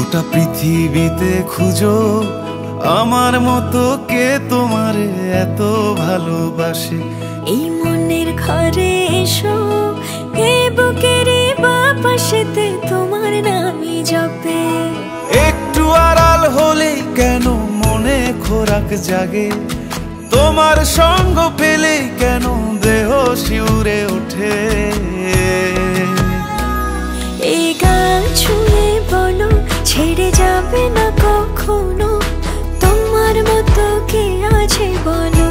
গোটা পৃথিবীতে খুঁজো আমার মতো কে তোমারে এত ভালোবাসে। এই মনের ঘরে এসো, এই বুকের বাপাশেতে তোমার নামই জপে। একটু আড়াল হলেই কেন মনে খোরাক জাগে, তোমার সঙ্গ পেলেই কেন দেহ শিউরে ওঠে। এই গান ছুঁয়ে বলো ছেড়ে যাবে না কখনো, তোমার মতো কে আছে বলো।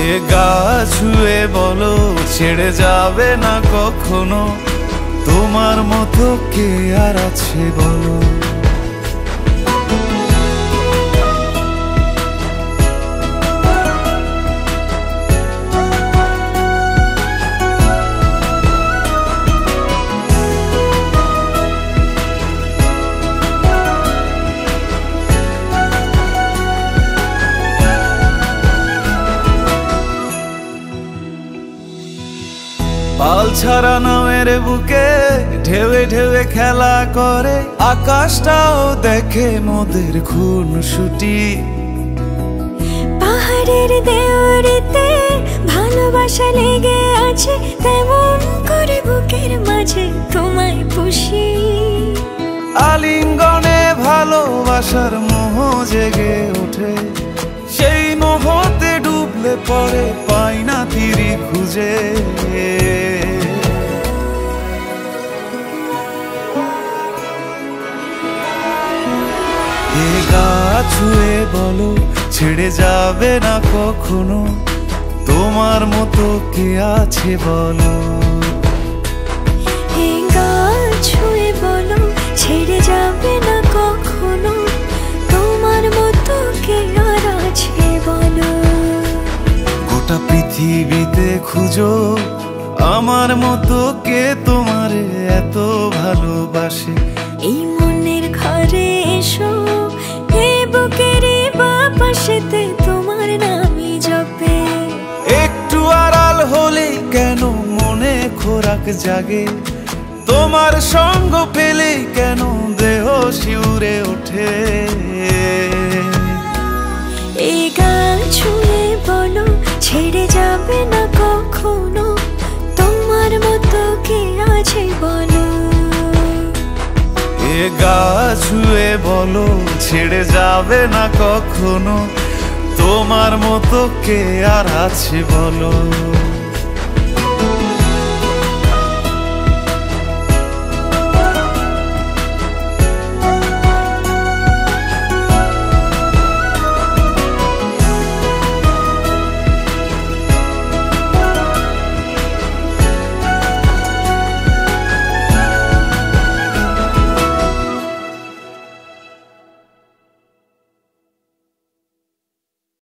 এ গা ছুঁয়ে বলো ছেড়ে যাবে না কখনো, তোমার মতো কে আর আছে বলো। পাল ছাড়া নামের বুকে ঢেউে ঢেউে খেলা করে, আকাশটাও দেখে মোদের খুনসুটি। পাহাড়ের দেওয়ারিতে ভালোবাসা লেগে আছে, তেমন করে বুকের মাঝে তোমায় পুষি। আলিঙ্গনে ভালোবাসার মোহ জেগে ওঠে, সেই মোহতে ডুবলে পরে পাই না তীরি খুঁজে। এ গা ছুঁয়ে বলো ছেড়ে যাবে না কখনো, তোমার মতো কে আছে বলো। এই গান ছুঁয়ে বলো ছেড়ে যাবে না কখনো, তোমার মতো কে আর আছে বলো। গোটা পৃথিবীতে খুঁজো আমার মতো কে তোমারে এত ভালোবাসে। এই মনের ঘরে এসো, এই বুকের বাপাশেতে তোমার নামই জপে। একটু আড়াল হলেই কেন মনে খোরাক জাগে, তোমার সঙ্গ পেলেই কেন দেহ শিউরে ওঠে। এই গান ছুঁয়ে বলো ছেড়ে যাবে না কখনো, তোমার মতো কে আছে বলো। এ গা ছুঁয়ে বলো ছেড়ে যাবে না কখনো, তোমার মতো কে আর আছে বলো।